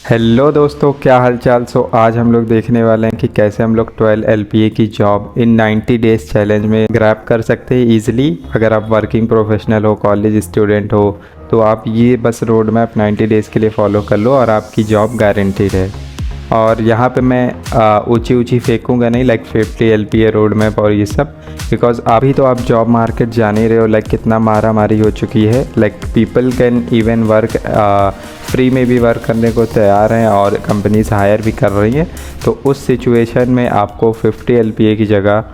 Hello दोस्तों, क्या हाल चाल। आज हम लोग देखने वाले हैं कि कैसे हम लोग 12 LPA की जॉब इन 90 डेज़ चैलेंज में ग्रैब कर सकते हैं ईजिली। अगर आप वर्किंग प्रोफेशनल हो, कॉलेज स्टूडेंट हो, तो आप ये बस रोड मैप 90 डेज़ के लिए फॉलो कर लो और आपकी जॉब गारंटीड है। और यहाँ पे मैं ऊंची ऊंची फेंकूंगा नहीं, लाइक 50 LPA रोड मैप और ये सब, बिकॉज अभी तो आप जॉब मार्केट जान ही रहे हो, लाइक कितना मारा मारी हो चुकी है। Like people can even work free में भी वर्क करने को तैयार हैं और कंपनीज हायर भी कर रही हैं। तो उस सिचुएशन में आपको 50 LPA की जगह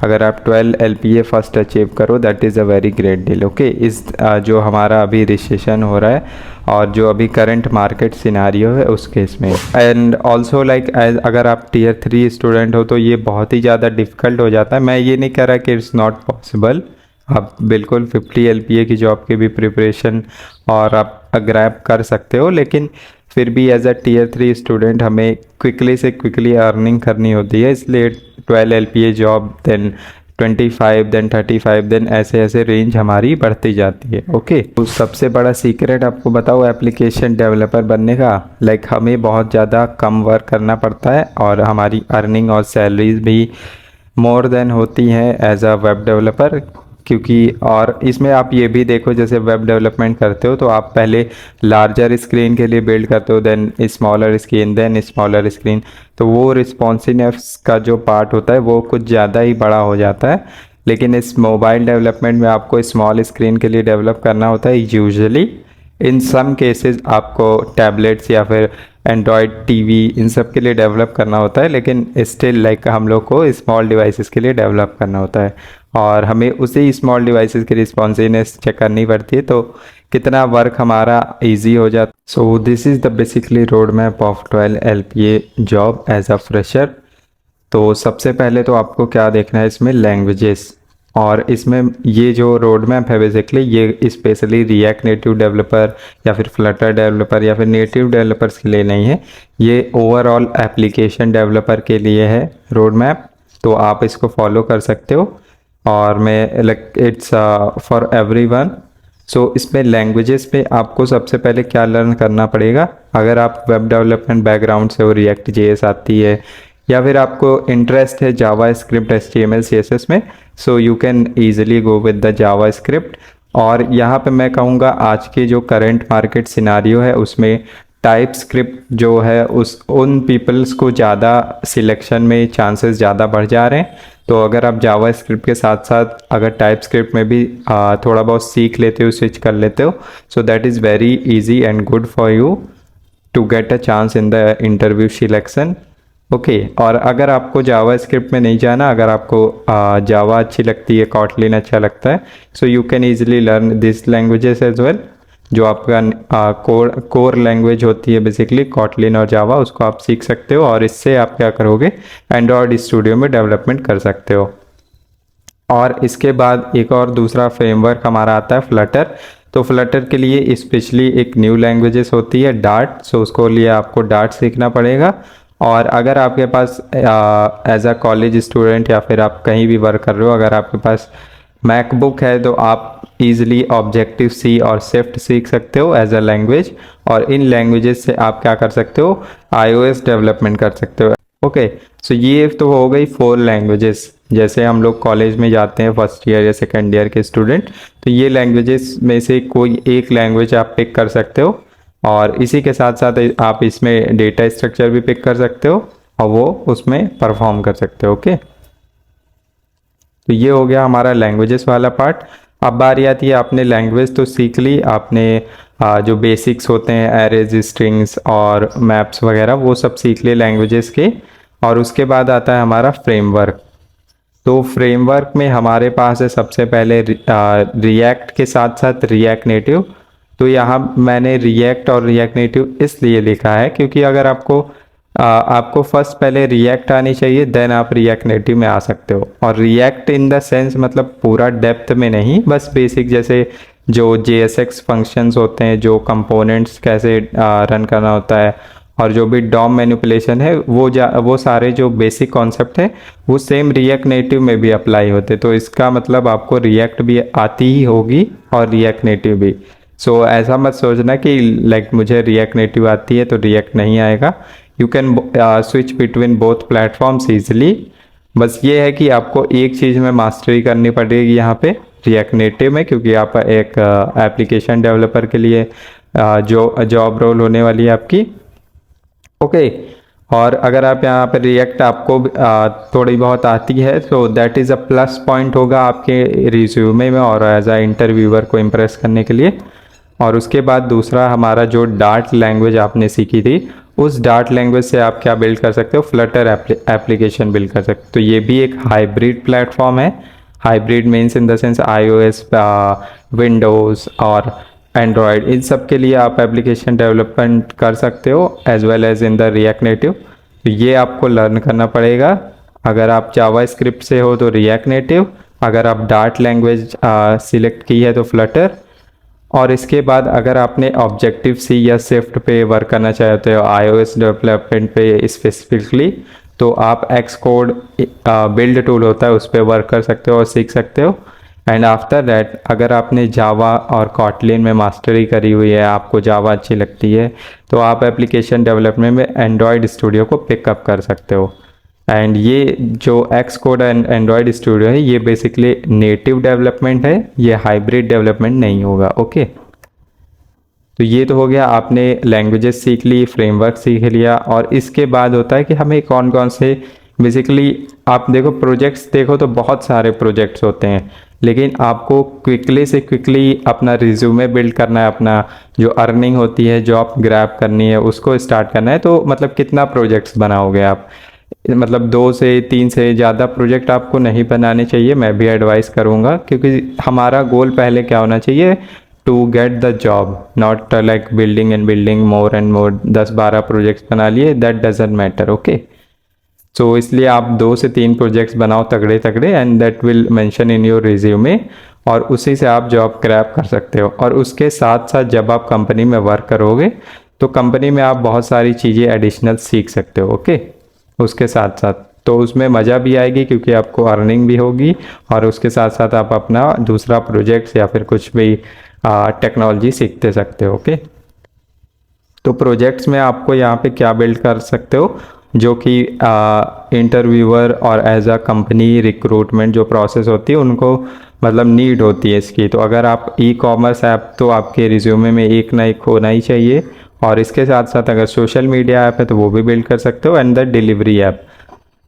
अगर आप 12 LPA फर्स्ट अचीव करो, that is a very great deal. Okay, इस जो हमारा अभी रिसेशन हो रहा है और जो अभी करंट मार्केट सिनारियो है उस केस में, एंड ऑल्सो लाइक अगर आप टियर 3 स्टूडेंट हो तो ये बहुत ही ज़्यादा डिफ़िकल्ट हो जाता है। मैं ये नहीं कह रहा कि इट्स नॉट पॉसिबल, आप बिल्कुल 50 LPA की जॉब की भी प्रिपरेशन और आप ग्रैब कर सकते हो, लेकिन फिर भी एज अ टियर 3 स्टूडेंट हमें क्विकली से क्विकली अर्निंग करनी होती है। इसलिए 12 LPA job, then 25, then 35, then ऐसे ऐसे रेंज हमारी बढ़ती जाती है। ओके, तो सबसे बड़ा सीक्रेट आपको बताओ एप्लीकेशन डेवलपर बनने का, लाइक हमें बहुत ज़्यादा कम वर्क करना पड़ता है और हमारी अर्निंग और सैलरीज भी मोर देन होती हैं एज अ वेब डेवलपर। क्योंकि और इसमें आप ये भी देखो, जैसे वेब डेवलपमेंट करते हो तो आप पहले लार्जर स्क्रीन के लिए बिल्ड करते हो, then smaller screen, then smaller screen. तो वो रिस्पॉन्सिवनेस का जो पार्ट होता है वो कुछ ज़्यादा ही बड़ा हो जाता है। लेकिन इस मोबाइल डेवलपमेंट में आपको स्मॉल स्क्रीन के लिए डेवलप करना होता है यूजुअली। इन सम केसेस आपको टैबलेट्स या फिर एंड्रॉयड टीवी इन सब के लिए डेवलप करना होता है, लेकिन स्टिल लाइक हम लोग को स्मॉल डिवाइसेस के लिए डेवलप करना होता है और हमें उसी स्मॉल डिवाइसेस की रिस्पॉन्सिवनेस चेक करनी पड़ती है, तो कितना वर्क हमारा इजी हो जाता है। So this is the basically road map of 12 LPA job as a fresher. तो सबसे पहले तो आपको क्या देखना है इसमें, लैंग्वेजेस। और इसमें ये जो रोड मैप है बेसिकली ये स्पेशली रिएक्ट नेटिव डेवलपर या फिर फ्लटर डेवलपर या फिर नेटिव डेवलपर्स के लिए नहीं है, ये ओवरऑल एप्लीकेशन डेवलपर के लिए है रोड मैप। तो आप इसको फॉलो कर सकते हो और मैं लाइक इट्स फॉर एवरीवन। सो इसमें लैंग्वेजेस पे आपको सबसे पहले क्या लर्न करना पड़ेगा। अगर आप वेब डेवलपमेंट बैकग्राउंड से हो, रिएक्ट JS आती है या फिर आपको इंटरेस्ट है जावा स्क्रिप्ट HTML CSS में, सो you can easily go with the Java script. और यहाँ पे मैं कहूँगा आज के जो करंट मार्केट सिनारियो है उसमें टाइप स्क्रिप्ट जो है उस उन पीपल्स को ज़्यादा सिलेक्शन में चांसेस ज़्यादा बढ़ जा रहे हैं। तो अगर आप जावा स्क्रिप्ट के साथ साथ अगर टाइप स्क्रिप्ट में भी थोड़ा बहुत सीख लेते हो, स्विच कर लेते हो, so that is very easy and good for you to get a chance in the interview selection. Okay, और अगर आपको जावा स्क्रिप्ट में नहीं जाना, अगर आपको जावा अच्छी लगती है, कॉटलिन अच्छा लगता है, so you can easily learn this languages as well. जो आपका कोर लैंग्वेज होती है बेसिकली कॉटलिन और जावा, उसको आप सीख सकते हो और इससे आप क्या करोगे, एंड्रॉयड स्टूडियो में डेवलपमेंट कर सकते हो। और इसके बाद एक और दूसरा फ्रेमवर्क हमारा आता है फ्लटर। तो फ्लटर के लिए स्पेशली एक न्यू लैंग्वेजेस होती है डार्ट, सो उसको लिए आपको डार्ट सीखना पड़ेगा। और अगर आपके पास एज अ कॉलेज स्टूडेंट या फिर आप कहीं भी वर्क कर रहे हो, अगर आपके पास मैकबुक है तो आप इजीली ऑब्जेक्टिव सी और स्विफ्ट सीख सकते हो एज अ लैंग्वेज। और इन लैंग्वेजेस से आप क्या कर सकते हो, iOS डेवलपमेंट कर सकते हो। ओके, सो ये तो हो गई 4 लैंग्वेजेस। जैसे हम लोग कॉलेज में जाते हैं फर्स्ट ईयर या सेकेंड ईयर के स्टूडेंट, तो ये लैंग्वेजेस में से कोई एक लैंग्वेज आप पिक कर सकते हो और इसी के साथ साथ आप इसमें डेटा स्ट्रक्चर भी पिक कर सकते हो और वो उसमें परफॉर्म कर सकते हो। ओके, तो ये हो गया हमारा लैंग्वेजेस वाला पार्ट। अब बारी आती है, आपने लैंग्वेज तो सीख ली, आपने जो बेसिक्स होते हैं एरेज, स्ट्रिंग्स और मैप्स वगैरह वो सब सीख लिए लैंग्वेजेस के। और उसके बाद आता है हमारा फ्रेमवर्क। तो फ्रेमवर्क में हमारे पास है सबसे पहले रिएक्ट के साथ साथ रिएक्ट नेटिव। तो यहाँ मैंने रिएक्ट और रिएक्ट नेटिव इसलिए लिखा है क्योंकि अगर आपको फर्स्ट पहले रिएक्ट आनी चाहिए, देन आप रिएक्ट नेटिव में आ सकते हो। और रिएक्ट इन द सेंस मतलब पूरा डेप्थ में नहीं, बस बेसिक जैसे जो JSX फंक्शंस होते हैं, जो कंपोनेंट्स कैसे रन करना होता है और जो भी डॉम मैनिपुलेशन है, वो सारे जो बेसिक कॉन्सेप्ट है वो सेम रिएक्ट नेटिव में भी अप्लाई होते। तो इसका मतलब आपको रिएक्ट भी आती ही होगी और रिएक्ट नेटिव भी। सो ऐसा मत सोचना कि लाइक मुझे रिएक्ट नेटिव आती है तो रिएक्ट नहीं आएगा। You can switch between both platforms easily. बस ये है कि आपको एक चीज़ में मास्टरी करनी पड़ेगी यहाँ पे रिएक्ट नेटिव में, क्योंकि आप एक एप्लीकेशन डेवलपर के लिए जो जॉब रोल होने वाली है आपकी। ओके, और अगर आप यहाँ पर रिएक्ट आपको थोड़ी बहुत आती है तो that is a plus point होगा आपके रिज्यूमे में और एज अ इंटरव्यूअर को इम्प्रेस करने के लिए। और उसके बाद दूसरा हमारा जो डार्ट लैंग्वेज आपने सीखी थी, उस डार्ट लैंग्वेज से आप क्या बिल्ड कर सकते हो, फ्लटर एप्लीकेशन बिल्ड कर सकते हो। तो ये भी एक हाइब्रिड प्लेटफॉर्म है। Hybrid means in the sense iOS, Windows और एंड्रॉयड, इन सब के लिए आप एप्लीकेशन डेवलपमेंट कर सकते हो as well as in the React Native. तो ये आपको लर्न करना पड़ेगा। अगर आप जावा स्क्रिप्ट से हो तो रिएक्ट नेटिव, अगर आप डार्ट लैंग्वेज सिलेक्ट की है तो फ्लटर, और इसके बाद अगर आपने ऑब्जेक्टिव सी या स्विफ्ट पे वर्क करना चाहते हो iOS डेवलपमेंट पे स्पेसिफिकली, तो आप एक्स कोड बिल्ड टूल होता है उस पर वर्क कर सकते हो और सीख सकते हो। एंड आफ्टर दैट अगर आपने जावा और कॉटलिन में मास्टरी करी हुई है, आपको जावा अच्छी लगती है, तो आप एप्लीकेशन डेवलपमेंट में एंड्रॉयड स्टूडियो को पिकअप कर सकते हो। एंड ये जो x code and Android studio है ये बेसिकली नेटिव डेवलपमेंट है, ये हाइब्रिड डेवलपमेंट नहीं होगा। ओके, तो ये तो हो गया, आपने लैंग्वेजेस सीख ली, फ्रेमवर्क सीख लिया। और इसके बाद होता है कि हमें कौन कौन से बेसिकली, आप देखो प्रोजेक्ट्स देखो तो बहुत सारे प्रोजेक्ट्स होते हैं, लेकिन आपको क्विकली से क्विकली अपना रिज्यूमे बिल्ड करना है, अपना जो अर्निंग होती है, जॉब ग्रैब करनी है, उसको स्टार्ट करना है। तो मतलब कितना प्रोजेक्ट्स बनाओगे आप, मतलब 2 से 3 से ज़्यादा प्रोजेक्ट आपको नहीं बनाने चाहिए, मैं भी एडवाइस करूँगा, क्योंकि हमारा गोल पहले क्या होना चाहिए, to get the job, not like building and building more and more. 10-12 projects बना लिए, that doesn't matter. Okay, so इसलिए आप 2 से 3 प्रोजेक्ट्स बनाओ तगड़े तगड़े, and that will mention in your resume, और उसी से आप जॉब क्रैप कर सकते हो। और उसके साथ साथ जब आप कंपनी में वर्क करोगे तो कंपनी में आप बहुत सारी चीज़ें एडिशनल सीख सकते हो। ओके, उसके साथ साथ तो उसमें मज़ा भी आएगी क्योंकि आपको अर्निंग भी होगी, और उसके साथ साथ आप अपना दूसरा प्रोजेक्ट्स या फिर कुछ भी टेक्नोलॉजी सीखते सकते हो। ओके, तो प्रोजेक्ट्स में आपको यहाँ पे क्या बिल्ड कर सकते हो, जो कि इंटरव्यूअर और एज अ कंपनी रिक्रूटमेंट जो प्रोसेस होती है उनको मतलब नीड होती है इसकी। तो अगर आप ई कॉमर्स ऐप तो आपके रिज्यूमे में एक ना एक होना ही चाहिए, और इसके साथ साथ अगर सोशल मीडिया ऐप है तो वो भी बिल्ड कर सकते हो, and the delivery app.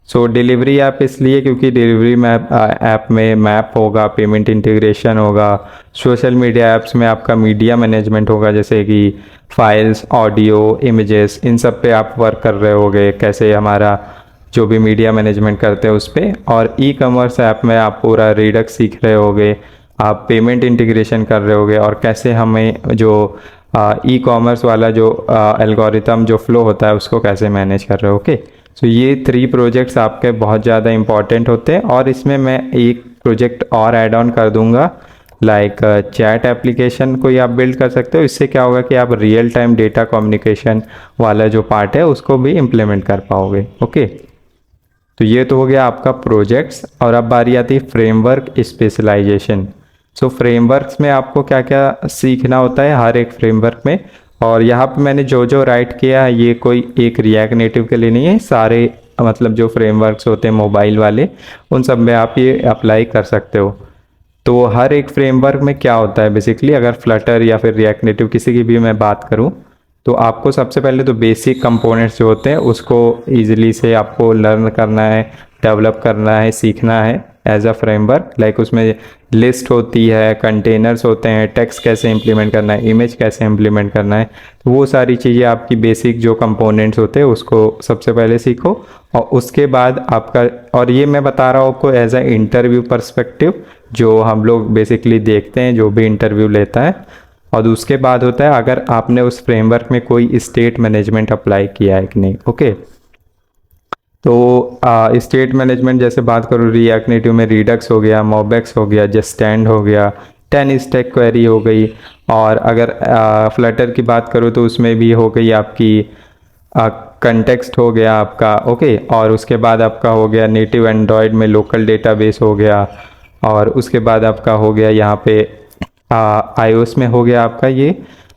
So delivery app इसलिए क्योंकि डिलीवरी मैप ऐप में मैप होगा, पेमेंट इंटीग्रेशन होगा, सोशल मीडिया ऐप्स में आपका मीडिया मैनेजमेंट होगा, जैसे कि फाइल्स, ऑडियो, इमेजेस, इन सब पे आप वर्क कर रहे होगे, कैसे हमारा जो भी मीडिया मैनेजमेंट करते हैं उस पर। और ई कॉमर्स ऐप में आप पूरा रिडक्स सीख रहे होगे, आप पेमेंट इंटीग्रेशन कर रहे होगे, और कैसे हमें जो ई कॉमर्स वाला जो एल्गोरिथम जो फ्लो होता है उसको कैसे मैनेज कर रहे हो। ओके, सो ये 3 प्रोजेक्ट्स आपके बहुत ज़्यादा इंपॉर्टेंट होते हैं। और इसमें मैं एक प्रोजेक्ट और ऐड ऑन कर दूंगा, लाइक चैट एप्लीकेशन को ही आप बिल्ड कर सकते हो। इससे क्या होगा कि आप रियल टाइम डेटा कम्युनिकेशन वाला जो पार्ट है उसको भी इम्प्लीमेंट कर पाओगे। ओके, तो ये तो हो गया आपका प्रोजेक्ट्स। और अब बारी आती है फ्रेमवर्क स्पेशलाइजेशन। सो फ्रेमवर्क्स में आपको क्या क्या सीखना होता है हर एक फ्रेमवर्क में, और यहाँ पे मैंने जो जो राइट किया है ये कोई एक रिएक्ट नेटिव के लिए नहीं है, सारे मतलब जो फ्रेमवर्क्स होते हैं मोबाइल वाले उन सब में आप ये अप्लाई कर सकते हो। तो हर एक फ्रेमवर्क में क्या होता है बेसिकली, अगर फ्लटर या फिर रिएक्ट नेटिव किसी की भी मैं बात करूँ तो आपको सबसे पहले तो बेसिक कंपोनेंट्स जो होते हैं उसको ईजिली से आपको लर्न करना है, डेवलप करना है, सीखना है एज अ फ्रेमवर्क। लाइक उसमें लिस्ट होती है, कंटेनर्स होते हैं, टेक्स्ट कैसे इंप्लीमेंट करना है, इमेज कैसे इंप्लीमेंट करना है, तो वो सारी चीज़ें आपकी बेसिक जो कंपोनेंट्स होते हैं उसको सबसे पहले सीखो। और उसके बाद आपका, और ये मैं बता रहा हूँ आपको एज अ इंटरव्यू पर्सपेक्टिव जो हम लोग बेसिकली देखते हैं जो भी इंटरव्यू लेता है। और उसके बाद होता है अगर आपने उस फ्रेमवर्क में कोई स्टेट मैनेजमेंट अप्लाई किया है कि नहीं। ओके, तो स्टेट मैनेजमेंट जैसे बात करूँ रिएक्ट नेटिव में रिडक्स हो गया, मोबेक्स हो गया, जस्टैंड हो गया, 10 स्टैक क्वेरी हो गई। और अगर फ्लटर की बात करूँ तो उसमें भी हो गई आपकी कंटेक्स्ट हो गया आपका। ओके, और उसके बाद आपका हो गया नेटिव एंड्रॉयड में लोकल डेटाबेस हो गया, और उसके बाद आपका हो गया यहाँ पे iOS में हो गया आपका ये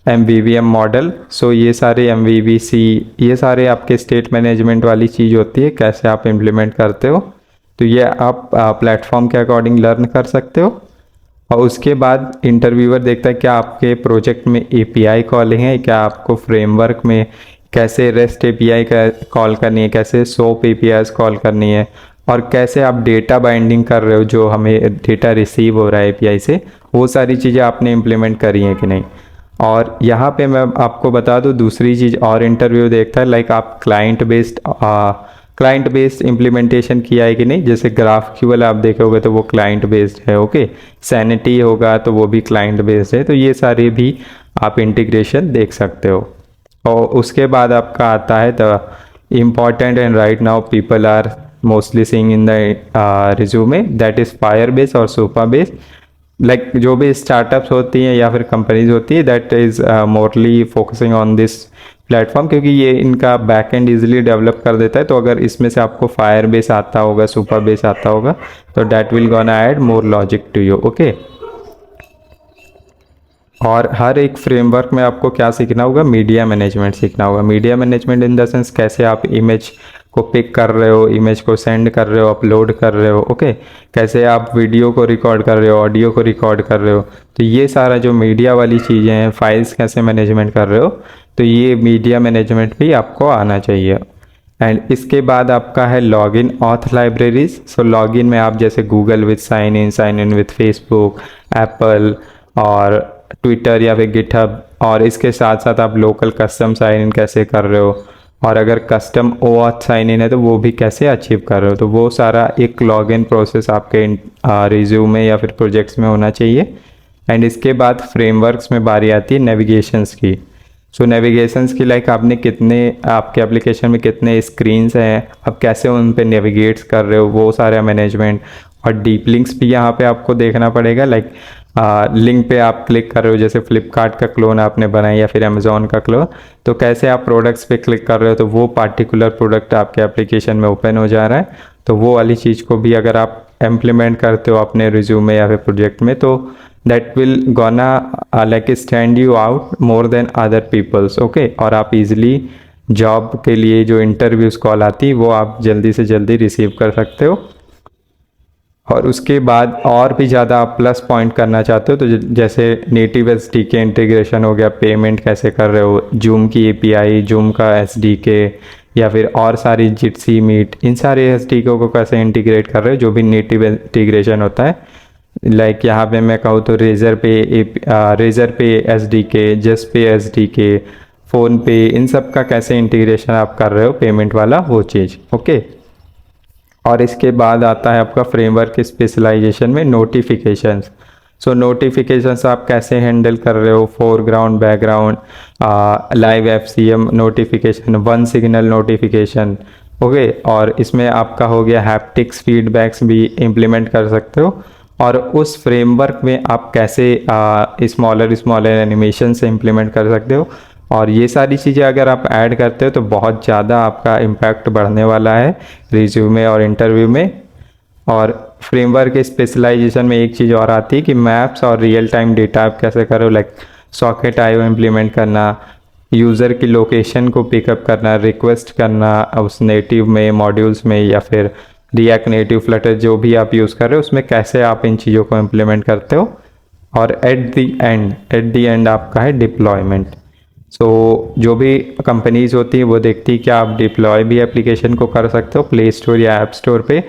MVVM मॉडल। सो ये सारे MVVC, ये सारे आपके स्टेट मैनेजमेंट वाली चीज़ होती है, कैसे आप इम्प्लीमेंट करते हो। तो ये आप प्लेटफॉर्म के अकॉर्डिंग लर्न कर सकते हो। और उसके बाद इंटरव्यूअर देखता है क्या आपके प्रोजेक्ट में API कॉलिंग है, क्या आपको फ्रेमवर्क में कैसे REST API का कॉल करनी है, कैसे SOAP APIs कॉल करनी है, और कैसे आप डेटा बाइंडिंग कर रहे हो, जो हमें डेटा रिसीव हो रहा है API से, वो सारी चीज़ें आपने इम्प्लीमेंट करी हैं कि नहीं। और यहाँ पे मैं आपको बता दूँ दूसरी चीज़ और इंटरव्यू देखता है, लाइक आप क्लाइंट बेस्ड इम्प्लीमेंटेशन किया है कि नहीं। जैसे GraphQL आप देखोगे तो वो क्लाइंट बेस्ड है, ओके। Sanity होगा तो वो भी क्लाइंट बेस्ड है। तो ये सारे भी आप इंटीग्रेशन देख सकते हो। और उसके बाद आपका आता है the important and right now people are mostly seeing in the resume, that is Firebase और Supabase। लाइक जो भी स्टार्टअप्स होती हैं या फिर कंपनीज होती है, that is morely focusing on this platform, क्योंकि ये इनका बैक एंड ईजिली डेवलप कर देता है। तो अगर इसमें से आपको Firebase आता होगा, Supabase आता होगा, तो that will gonna add more logic to you, okay. और हर एक फ्रेमवर्क में आपको क्या सीखना होगा, मीडिया मैनेजमेंट सीखना होगा। Media management in the sense कैसे आप इमेज को पिक कर रहे हो, इमेज को सेंड कर रहे हो, अपलोड कर रहे हो, ओके। कैसे आप वीडियो को रिकॉर्ड कर रहे हो, ऑडियो को रिकॉर्ड कर रहे हो। तो ये सारा जो मीडिया वाली चीज़ें हैं, फाइल्स कैसे मैनेजमेंट कर रहे हो, तो ये मीडिया मैनेजमेंट भी आपको आना चाहिए। एंड इसके बाद आपका है login auth libraries. So login में आप जैसे Google with sign in with Facebook, Apple और ट्विटर या फिर गिटहब, और इसके साथ साथ आप लोकल कस्टम साइन इन कैसे कर रहे हो, और अगर कस्टम OAuth साइन इन है तो वो भी कैसे अचीव कर रहे हो। तो वो सारा एक लॉगिन प्रोसेस आपके रिज्यूमे या फिर प्रोजेक्ट्स में होना चाहिए। एंड इसके बाद फ्रेमवर्क्स में बारी आती है नेविगेशंस की। सो नेविगेशंस की लाइक आपने कितने, आपके एप्लीकेशन में कितने स्क्रीन्स हैं, आप कैसे उन पे नेविगेट्स कर रहे हो, वो सारा मैनेजमेंट। और डीप लिंक्स भी यहाँ पे आपको देखना पड़ेगा। लाइक लिंक पे आप क्लिक कर रहे हो, जैसे फ्लिपकार्ट का क्लोन आपने बनाया या फिर अमेजोन का क्लोन, तो कैसे आप प्रोडक्ट्स पे क्लिक कर रहे हो तो वो पार्टिकुलर प्रोडक्ट आपके एप्लीकेशन में ओपन हो जा रहा है। तो वो वाली चीज़ को भी अगर आप इम्प्लीमेंट करते हो अपने रिज्यूमे या फिर प्रोजेक्ट में, तो that will gonna like stand you out more than other peoples, okay. और आप इजीली जॉब के लिए जो इंटरव्यूज़ कॉल आती है वो आप जल्दी से जल्दी रिसीव कर सकते हो। और उसके बाद और भी ज़्यादा आप प्लस पॉइंट करना चाहते हो तो जैसे नेटिव SDK इंटीग्रेशन हो गया, पेमेंट कैसे कर रहे हो, जूम की API, जूम का SDK, या फिर और सारी जिटसी मीट, इन सारे SDK को कैसे इंटीग्रेट कर रहे हो, जो भी नेटिव इंटीग्रेशन होता है। लाइक यहाँ पे मैं कहूँ तो रेजर पे SDK, जस्ट पे SDK, फ़ोन पे, इन सब का कैसे इंटीग्रेशन आप कर रहे हो पेमेंट वाला, वो चीज़, ओके। और इसके बाद आता है आपका फ्रेमवर्क स्पेशलाइजेशन में नोटिफिकेशंस। सो नोटिफिकेशंस आप कैसे हैंडल कर रहे हो, foreground, background, live FCM notification, one signal notification, okay. और इसमें आपका हो गया हैप्टिक्स फीडबैक्स भी इम्प्लीमेंट कर सकते हो। और उस फ्रेमवर्क में आप कैसे स्मॉलर एनिमेशन से इम्प्लीमेंट कर सकते हो। और ये सारी चीज़ें अगर आप ऐड करते हो तो बहुत ज़्यादा आपका इम्पैक्ट बढ़ने वाला है रिज्यूमे और इंटरव्यू में। और फ्रेमवर्क स्पेशलाइजेशन में एक चीज़ और आती है कि मैप्स और रियल टाइम डेटा आप कैसे करो, लाइक सॉकेट IO इम्प्लीमेंट करना, यूज़र की लोकेशन को पिकअप करना, रिक्वेस्ट करना उस नेटिव में, मॉड्यूल्स में, या फिर रिएक्ट नेटिव, फ्लटर, जो भी आप यूज़ कर रहे हो उसमें कैसे आप इन चीज़ों को इम्प्लीमेंट करते हो। और एट द एंड आपका है डिप्लॉयमेंट। सो जो भी कंपनीज होती हैं वो देखती है कि आप डिप्लॉय भी एप्लीकेशन को कर सकते हो प्ले स्टोर या ऐप स्टोर पे।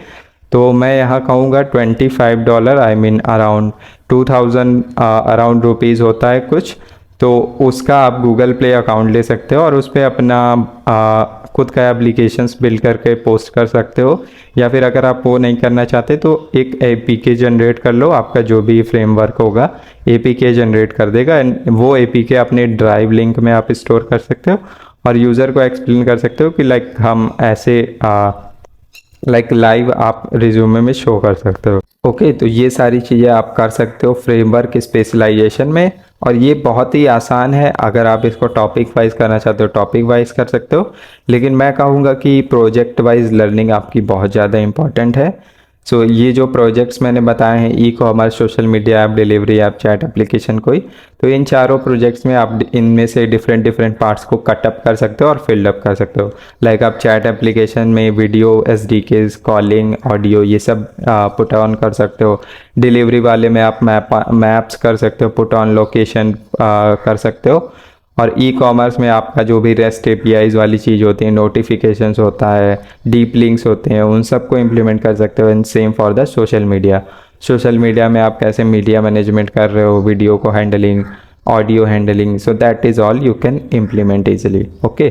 तो मैं यहाँ कहूँगा $25, I mean around 2000 around rupees होता है कुछ। तो उसका आप गूगल प्ले अकाउंट ले सकते हो और उस पर अपना खुद का एप्लीकेशंस बिल्ड करके पोस्ट कर सकते हो। या फिर अगर आप वो नहीं करना चाहते तो एक APK जनरेट कर लो, आपका जो भी फ्रेमवर्क होगा APK जनरेट कर देगा। एंड वो APK अपने ड्राइव लिंक में आप स्टोर कर सकते हो और यूज़र को एक्सप्लेन कर सकते हो कि लाइक हम ऐसे लाइक लाइव आप रिज्यूमे में शो कर सकते हो, ओके। तो ये सारी चीज़ें आप कर सकते हो फ्रेमवर्क स्पेशलाइजेशन में। और ये बहुत ही आसान है, अगर आप इसको टॉपिक वाइज करना चाहते हो टॉपिक वाइज कर सकते हो, लेकिन मैं कहूँगा कि प्रोजेक्ट वाइज लर्निंग आपकी बहुत ज़्यादा इंपॉर्टेंट है। सो ये जो प्रोजेक्ट्स मैंने बताए हैं, e commerce, social media app, delivery app, chat application कोई, तो इन चारों प्रोजेक्ट्स में आप इनमें से डिफरेंट डिफरेंट पार्ट्स को कटअप कर सकते हो और फिल्ड अप कर सकते हो। लाइक आप चैट एप्लीकेशन में वीडियो, एसडीकेस, कॉलिंग, ऑडियो, ये सब पुट ऑन कर सकते हो। डिलीवरी वाले में आप मैप्स कर सकते हो, पुट ऑन लोकेशन कर सकते हो। और ई कॉमर्स में आपका जो भी रेस्ट एपीआईज वाली चीज़ होती है, नोटिफिकेशंस होता है, डीप लिंक्स होते हैं, उन सबको इम्प्लीमेंट कर सकते हो। And same for the social media. Social media में आप कैसे मीडिया मैनेजमेंट कर रहे हो, वीडियो को handling, audio handling, so that is all you can implement easily. Okay,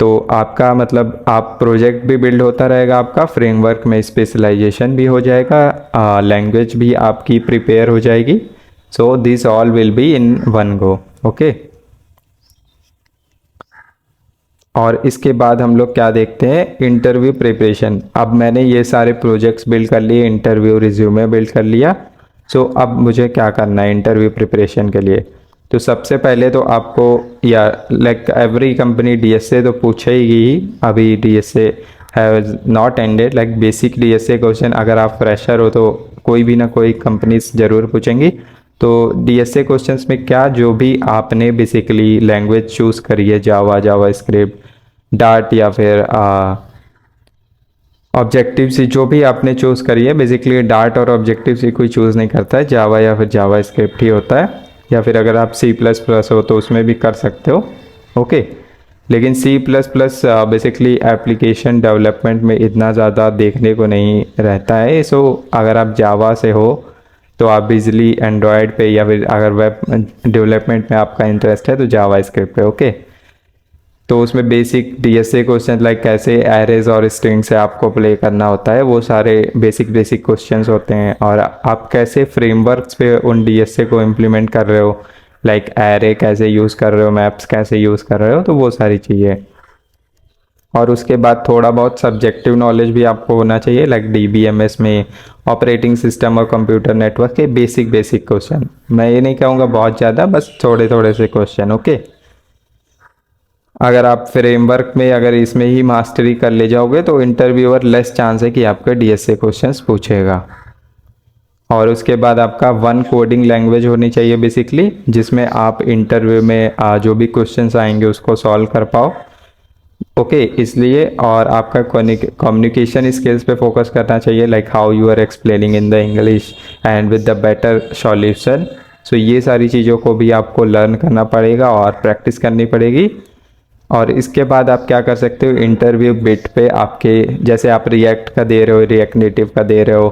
तो आपका मतलब आप प्रोजेक्ट भी बिल्ड होता रहेगा, आपका फ्रेमवर्क में स्पेशलाइजेशन भी हो जाएगा, लैंग्वेज भी आपकी प्रिपेयर हो जाएगी। So this all will be in one go. Okay, और इसके बाद हम लोग क्या देखते हैं, इंटरव्यू प्रिपरेशन। अब मैंने ये सारे प्रोजेक्ट्स बिल्ड कर लिए, इंटरव्यू रिज्यूमे बिल्ड कर लिया। सो अब मुझे क्या करना है इंटरव्यू प्रिपरेशन के लिए। तो सबसे पहले तो आपको, या लाइक एवरी कंपनी डीएसए तो पूछेगी ही। अभी DSA has not ended, like basic DSA question अगर आप फ्रेशर हो तो कोई भी ना कोई कंपनीज ज़रूर पूछेंगी। तो डीएसए क्वेश्चंस में क्या, जो भी आपने बेसिकली लैंग्वेज चूज़ करी है, जावा, जावा स्क्रिप्ट, डार्ट या फिर ऑब्जेक्टिव सी, जो भी आपने चूज़ करी है, बेसिकली डार्ट और ऑब्जेक्टिव सी कोई चूज़ नहीं करता है, जावा या फिर जावा स्क्रिप्ट ही होता है। या फिर अगर आप सी प्लस प्लस हो तो उसमें भी कर सकते हो। ओके, लेकिन C plus plus basically application development में इतना ज़्यादा देखने को नहीं रहता है। सो अगर आप जावा से हो तो आप इजीली एंड्रॉयड पे, या फिर अगर वेब डेवलपमेंट में आपका इंटरेस्ट है तो जावा स्क्रिप्ट पे। ओके, तो उसमें बेसिक डीएसए क्वेश्चन लाइक कैसे एरेज और स्ट्रिंग से आपको प्ले करना होता है, वो सारे बेसिक क्वेश्चंस होते हैं। और आप कैसे फ्रेमवर्क्स पे उन डीएसए को इम्प्लीमेंट कर रहे हो, लाइक एरे कैसे यूज़ कर रहे हो, मैप्स कैसे यूज़ कर रहे हो, तो वो सारी चीज़ें। और उसके बाद थोड़ा बहुत सब्जेक्टिव नॉलेज भी आपको होना चाहिए, लाइक डीबीएमएस में ऑपरेटिंग सिस्टम और कंप्यूटर नेटवर्क के बेसिक क्वेश्चन। मैं ये नहीं कहूँगा बहुत ज़्यादा, बस थोड़े थोड़े से क्वेश्चन। ओके, अगर आप फ्रेमवर्क में अगर इसमें ही मास्टरी कर ले जाओगे तो इंटरव्यूअर लेस चांस है कि आपके डीएसए क्वेश्चंस पूछेगा। और उसके बाद आपका वन कोडिंग लैंग्वेज होनी चाहिए बेसिकली, जिसमें आप इंटरव्यू में जो भी क्वेश्चंस आएंगे उसको सॉल्व कर पाओ। ओके, इसलिए और आपका कम्युनिकेशन स्किल्स पे फोकस करना चाहिए, like how you are explaining in the English and with the better solution. So ये सारी चीज़ों को भी आपको लर्न करना पड़ेगा और प्रैक्टिस करनी पड़ेगी। और इसके बाद आप क्या कर सकते हो, इंटरव्यू बिट पे आपके, जैसे आप रिएक्ट का दे रहे हो, रिएक्ट नेटिव का दे रहे हो,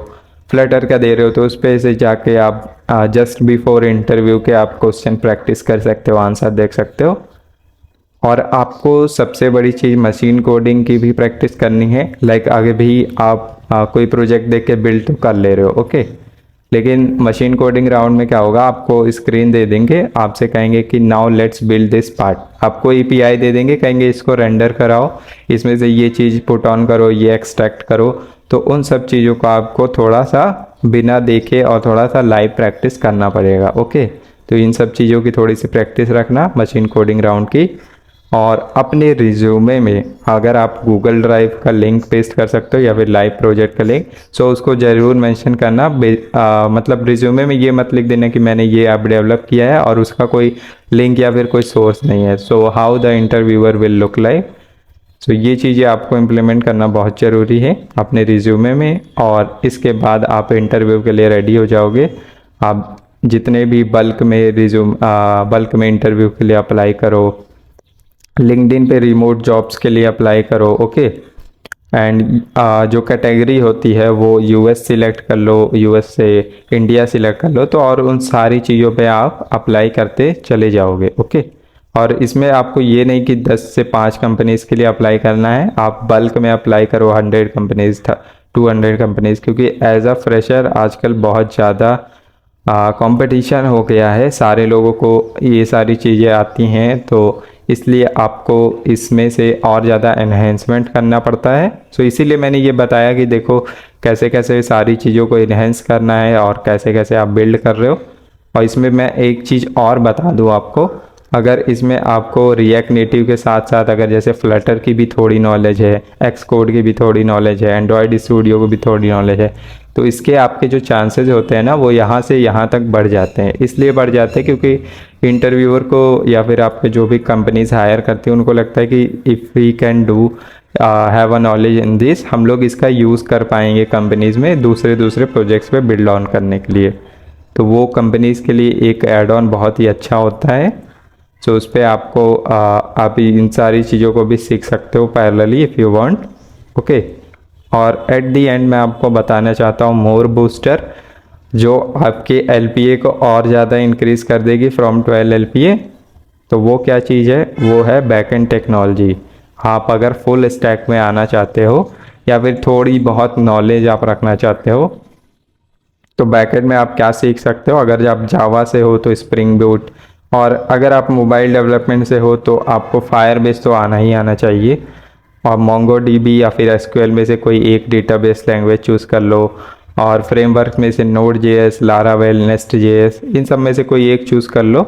फ्लटर का दे रहे हो, तो उस पर से जाके आप जस्ट बिफोर इंटरव्यू के आप क्वेश्चन प्रैक्टिस कर सकते हो, आंसर देख सकते हो। और आपको सबसे बड़ी चीज़ मशीन कोडिंग की भी प्रैक्टिस करनी है। लाइक आगे भी आप कोई प्रोजेक्ट देख के बिल्ड तो कर ले रहे हो, ओके, लेकिन मशीन कोडिंग राउंड में क्या होगा, आपको स्क्रीन दे देंगे, आपसे कहेंगे कि now let's build this part. आपको एपीआई दे देंगे, कहेंगे इसको रेंडर कराओ, इसमें से ये चीज़ पुट ऑन करो, ये एक्सट्रैक्ट करो। तो उन सब चीज़ों को आपको थोड़ा सा बिना देखे और थोड़ा सा लाइव प्रैक्टिस करना पड़ेगा। ओके, तो इन सब चीज़ों की थोड़ी सी प्रैक्टिस रखना मशीन कोडिंग राउंड की। और अपने रिज्यूमे में अगर आप गूगल ड्राइव का लिंक पेस्ट कर सकते हो या फिर लाइव प्रोजेक्ट का लिंक, सो उसको ज़रूर मेंशन करना। मतलब रिज्यूमे में ये मत लिख देना कि मैंने ये ऐप डेवलप किया है और उसका कोई लिंक या फिर कोई सोर्स नहीं है। So how the interviewer will look like. So ये चीज़ें आपको इम्प्लीमेंट करना बहुत ज़रूरी है अपने रिज्यूमे में। और इसके बाद आप इंटरव्यू के लिए रेडी हो जाओगे। आप जितने भी बल्क में इंटरव्यू के लिए अप्लाई करो, लिंक्डइन पे रिमोट जॉब्स के लिए अप्लाई करो। ओके, एंड जो कैटेगरी होती है वो यूएस सिलेक्ट कर लो, यूएस से इंडिया सिलेक्ट कर लो। तो और उन सारी चीज़ों पे आप अप्लाई करते चले जाओगे। ओके, और इसमें आपको ये नहीं कि 10 से 5 कंपनीज़ के लिए अप्लाई करना है, आप बल्क में अप्लाई करो, 100 कंपनीज़, 200 कंपनीज़, क्योंकि एज अ फ्रेशर आजकल बहुत ज़्यादा कंपटीशन हो गया है, सारे लोगों को ये सारी चीज़ें आती हैं, तो इसलिए आपको इसमें से और ज़्यादा एनहेंसमेंट करना पड़ता है। सो इसीलिए मैंने ये बताया कि देखो कैसे कैसे सारी चीज़ों को इन्हेंस करना है और कैसे कैसे आप बिल्ड कर रहे हो। और इसमें मैं एक चीज़ और बता दूँ आपको, अगर इसमें आपको रिएक्ट नेटिव के साथ साथ अगर जैसे फ्लटर की भी थोड़ी नॉलेज है, एक्स कोड की भी थोड़ी नॉलेज है, एंड्रॉयड स्टूडियो को भी थोड़ी नॉलेज है, तो इसके आपके जो चांसेस होते हैं ना वो यहाँ से यहाँ तक बढ़ जाते हैं। इसलिए बढ़ जाते हैं क्योंकि इंटरव्यूअर को या फिर आपके जो भी कंपनीज हायर करती हैं उनको लगता है कि if we can do have a knowledge in this, हम लोग इसका यूज़ कर पाएंगे कंपनीज़ में दूसरे दूसरे प्रोजेक्ट्स पे बिल्ड ऑन करने के लिए। तो वो कंपनीज़ के लिए एक ऐड ऑन बहुत ही अच्छा होता है। सो उस पर आपको आप इन सारी चीज़ों को भी सीख सकते हो parallelly if you want. Okay, और एट दी एंड मैं आपको बताना चाहता हूँ मोर बूस्टर, जो आपके एलपीए को और ज़्यादा इंक्रीज़ कर देगी फ्रॉम 12 एलपीए। तो वो क्या चीज़ है, वो है बैकएंड टेक्नोलॉजी। आप अगर फुल स्टैक में आना चाहते हो या फिर थोड़ी बहुत नॉलेज आप रखना चाहते हो तो बैकएंड में आप क्या सीख सकते हो। अगर आप जावा से हो तो स्प्रिंग बूट, और अगर आप मोबाइल डेवलपमेंट से हो तो आपको फायरबेस तो आना ही आना चाहिए, और मोंगोडीबी या फिर एसक्यूएल में से कोई एक डेटाबेस लैंग्वेज चूज़ कर लो, और फ्रेमवर्क में से Node JS, Laravel, Nest JS, इन सब में से कोई एक चूज़ कर लो।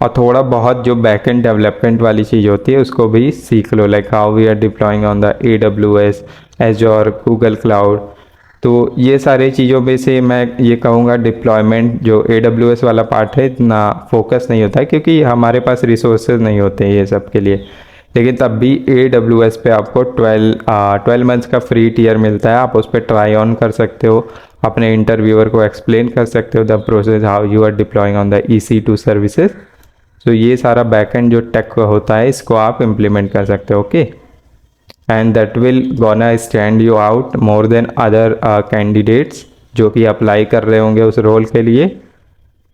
और थोड़ा बहुत जो बैकएंड डेवलपमेंट वाली चीज़ होती है उसको भी सीख लो, like how we are deploying on the AWS, Azure, Google Cloud. तो ये सारी चीज़ों में से मैं ये कहूँगा डिप्लॉयमेंट जो AWS वाला पार्ट है इतना फोकस नहीं होता है क्योंकि हमारे पास रिसोर्सेज नहीं होते हैं ये सब के लिए। लेकिन तब भी AWS पे आपको 12 मंथ्स का फ्री टियर मिलता है, आप उस पर ट्राई ऑन कर सकते हो, अपने इंटरव्यूअर को एक्सप्लेन कर सकते हो the process how you are deploying on the EC2 services. तो ये सारा बैकएंड जो टेक होता है इसको आप इम्प्लीमेंट कर सकते हो। Okay, and that will gonna stand you out more than other candidates जो कि अप्लाई कर रहे होंगे उस रोल के लिए।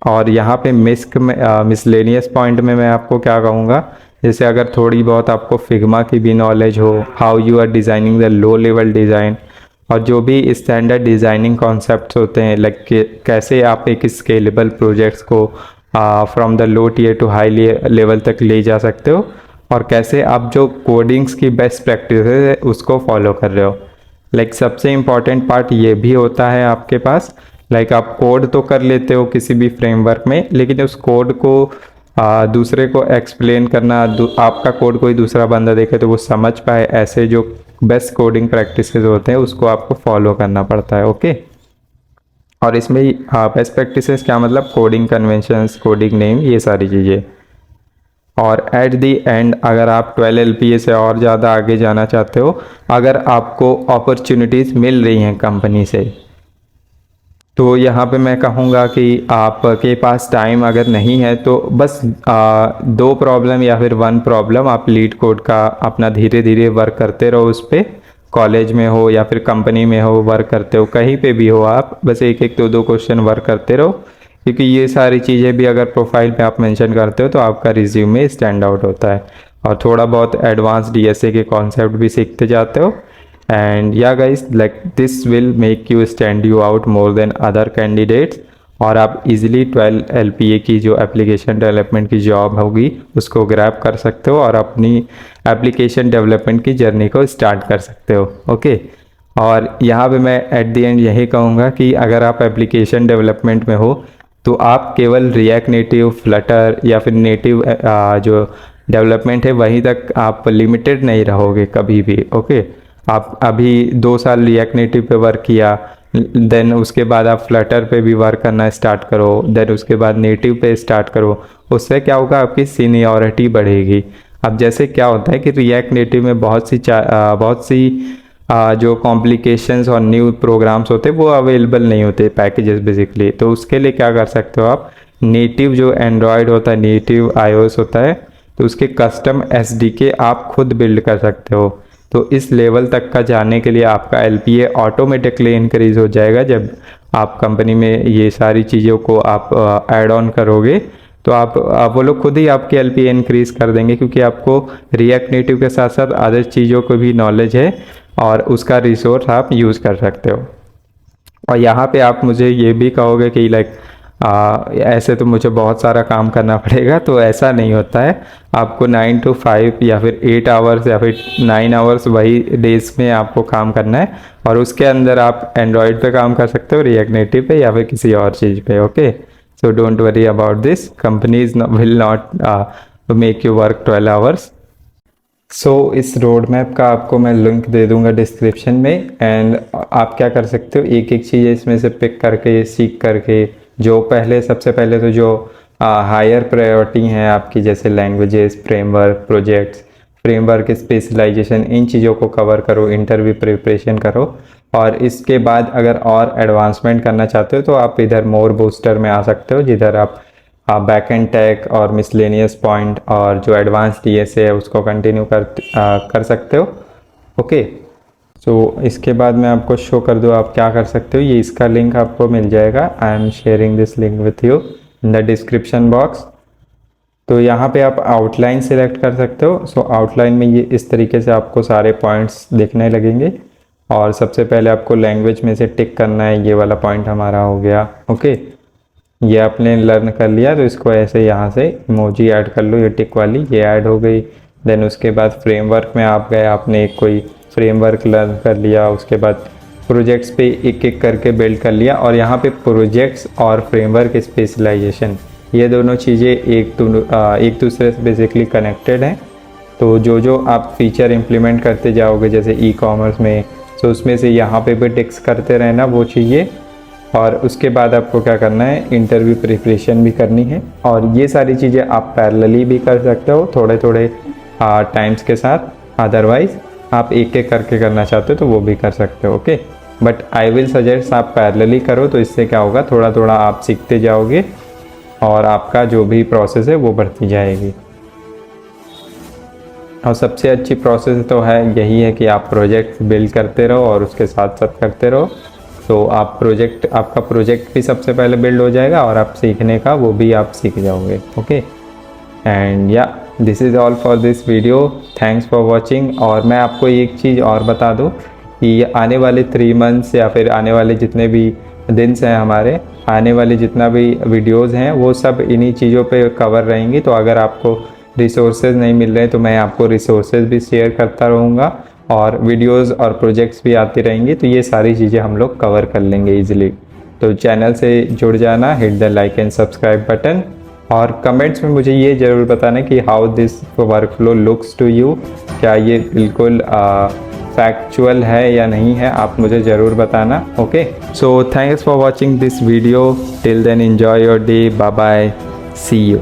और यहाँ पे मिसलेनियस पॉइंट में मैं आपको क्या कहूँगा, जैसे अगर थोड़ी बहुत आपको फिग्मा की भी नॉलेज हो, how you are designing the low level design, और जो भी स्टैंडर्ड डिज़ाइनिंग कॉन्सेप्ट्स होते हैं, लाइक कैसे आप एक स्केलेबल प्रोजेक्ट्स को from the low tier to high level तक ले जा सकते हो, और कैसे आप जो कोडिंग्स की बेस्ट प्रैक्टिस है उसको फॉलो कर रहे हो। लाइक सबसे इम्पॉर्टेंट पार्ट ये भी होता है आपके पास, लाइक आप कोड तो कर लेते हो किसी भी फ्रेमवर्क में, लेकिन उस कोड को दूसरे को एक्सप्लेन करना, आपका कोड कोई दूसरा बंदा देखे तो वो समझ पाए, ऐसे जो बेस्ट कोडिंग प्रैक्टिसेस होते हैं उसको आपको फॉलो करना पड़ता है। ओके, और इसमें बेस्ट प्रैक्टिसेस क्या मतलब, कोडिंग कन्वेंशंस, कोडिंग नेम, ये सारी चीज़ें। और एट दी एंड अगर आप 12 LPA से और ज़्यादा आगे जाना चाहते हो, अगर आपको अपॉर्चुनिटीज़ मिल रही हैं कंपनी से, तो यहाँ पे मैं कहूँगा कि आपके पास टाइम अगर नहीं है तो बस 2 प्रॉब्लम या फिर 1 प्रॉब्लम आप लीड कोड का अपना धीरे धीरे वर्क करते रहो उस पर। कॉलेज में हो या फिर कंपनी में हो, वर्क करते हो, कहीं पे भी हो, आप बस एक एक 2 क्वेश्चन वर्क करते रहो, क्योंकि ये सारी चीज़ें भी अगर प्रोफाइल पे आप मेंशन करते हो तो आपका रिज्यूमे स्टैंड आउट होता है। और थोड़ा बहुत एडवांस DSA के कॉन्सेप्ट भी सीखते जाते हो। एंड या guys, like this will make you stand you out more than other candidates, और आप इजीली 12 LPA की जो एप्लीकेशन डेवलपमेंट की जॉब होगी उसको ग्रैब कर सकते हो और अपनी एप्लीकेशन डेवलपमेंट की जर्नी को स्टार्ट कर सकते हो। ओके, और यहाँ पे मैं एट द एंड यही कहूँगा कि अगर आप एप्लीकेशन डेवलपमेंट में हो तो आप केवल रिएक्ट नेटिव, फ्लटर या फिर नेटिव जो डेवलपमेंट है वहीं तक आप लिमिटेड नहीं रहोगे कभी भी। ओके, आप अभी 2 साल रिएक्ट नेटिव पे वर्क किया, देन उसके बाद आप फ्लटर पे भी वर्क करना स्टार्ट करो, देन उसके बाद नेटिव पे स्टार्ट करो, उससे क्या होगा, आपकी सीनियरिटी बढ़ेगी। अब जैसे क्या होता है कि रिएक्ट नेटिव में बहुत सी जो कॉम्प्लिकेशंस और न्यू प्रोग्राम्स होते हैं वो अवेलेबल नहीं होते पैकेजेस बेसिकली। तो उसके लिए क्या कर सकते हो आप, नेटिव जो एंड्रॉयड होता है, नेटिव iOS होता है, तो उसके कस्टम SDK आप खुद बिल्ड कर सकते हो। तो इस लेवल तक का जाने के लिए आपका LPA ऑटोमेटिकली इंक्रीज हो जाएगा। जब आप कंपनी में ये सारी चीज़ों को आप ऐड ऑन करोगे तो आप वो लोग खुद ही आपके LPA इंक्रीज कर देंगे, क्योंकि आपको रिएक्ट नेटिव के साथ साथ अदर चीज़ों को भी नॉलेज है और उसका रिसोर्स आप यूज़ कर सकते हो। और यहाँ पे आप मुझे ये भी कहोगे कि लाइक ऐसे तो मुझे बहुत सारा काम करना पड़ेगा, तो ऐसा नहीं होता है। आपको 9 to 5 या फिर 8 आवर्स या फिर 9 आवर्स वही डेज में आपको काम करना है, और उसके अंदर आप एंड्रॉयड पे काम कर सकते हो, रिएक्ट नेटिव पे या फिर किसी और चीज़ पे। Okay, so don't worry about this, companies will not to make you work 12 hours. So इस रोड मैप का आपको मैं लिंक दे दूंगा डिस्क्रिप्शन में, एंड आप क्या कर सकते हो, एक एक चीज़ इसमें से पिक करके सीख करके, जो पहले सबसे पहले तो जो हायर प्रायोरिटी हैं आपकी, जैसे languages, framework, projects, framework specialization, इन चीज़ों को कवर करो, इंटरव्यू प्रिपरेशन करो। और इसके बाद अगर और एडवांसमेंट करना चाहते हो तो आप इधर मोर बूस्टर में आ सकते हो, जिधर आप बैक एंड टैग और मिसलेनियस पॉइंट और जो एडवांस डीएसए है उसको कंटिन्यू कर सकते हो। ओके, सो इसके बाद मैं आपको शो कर दूँ आप क्या कर सकते हो। ये इसका लिंक आपको मिल जाएगा, I am sharing this link with you in the description box. तो यहाँ पे आप आउटलाइन सिलेक्ट कर सकते हो। सो आउटलाइन में ये इस तरीके से आपको सारे पॉइंट्स दिखने लगेंगे, और सबसे पहले आपको लैंग्वेज में से टिक करना है, ये वाला पॉइंट हमारा हो गया। ओके, ये आपने लर्न कर लिया, तो इसको ऐसे यहाँ से इमोजी ऐड कर लो, ये टिक वाली ये ऐड हो गई। देन उसके बाद फ्रेमवर्क में आप गए, आपने एक कोई फ्रेमवर्क लर्न कर लिया, उसके बाद प्रोजेक्ट्स पे एक एक करके बिल्ड कर लिया। और यहाँ पे प्रोजेक्ट्स और फ्रेमवर्क स्पेशलाइजेशन, ये दोनों चीज़ें एक दूसरे से बेसिकली कनेक्टेड हैं। तो जो जो आप फीचर इम्प्लीमेंट करते जाओगे जैसे ई कॉमर्स में, तो उसमें से यहाँ पे भी टिक्स करते रहना वो चीज़ें। और उसके बाद आपको क्या करना है, इंटरव्यू प्रिपरेशन भी करनी है। और ये सारी चीज़ें आप पैरेलली भी कर सकते हो थोड़े थोड़े टाइम्स के साथ। अदरवाइज़ आप एक एक करके करना चाहते हो तो वो भी कर सकते हो। Okay, but I will suggest आप पैरेलली करो, तो इससे क्या होगा, थोड़ा थोड़ा आप सीखते जाओगे और आपका जो भी प्रोसेस है वो बढ़ती जाएगी। और सबसे अच्छी प्रोसेस तो है यही है कि आप प्रोजेक्ट बिल्ड करते रहो और उसके साथ साथ करते रहो। तो आपका प्रोजेक्ट भी सबसे पहले बिल्ड हो जाएगा और आप सीखने का वो भी आप सीख जाओगे। ओके, एंड या this is all for this video, thanks for watching. और मैं आपको एक चीज़ और बता दूँ कि आने वाले 3 मंथ्स या फिर आने वाले जितने भी दिन हैं हमारे, आने वाले जितना भी वीडियोज़ हैं वो सब इन्हीं चीज़ों पे कवर रहेंगी। तो अगर आपको रिसोर्सेज नहीं मिल रहे तो मैं आपको रिसोर्सेज भी शेयर करता रहूँगा, और वीडियोस और प्रोजेक्ट्स भी आती रहेंगी। तो ये सारी चीज़ें हम लोग कवर कर लेंगे इजीली। तो चैनल से जुड़ जाना, hit the like and subscribe button, और कमेंट्स में मुझे ये ज़रूर बताना कि how this workflow looks to you, क्या ये बिल्कुल फैक्चुअल है या नहीं है, आप मुझे ज़रूर बताना। Okay, so thanks for watching this video, till then enjoy your day, bye bye, see you.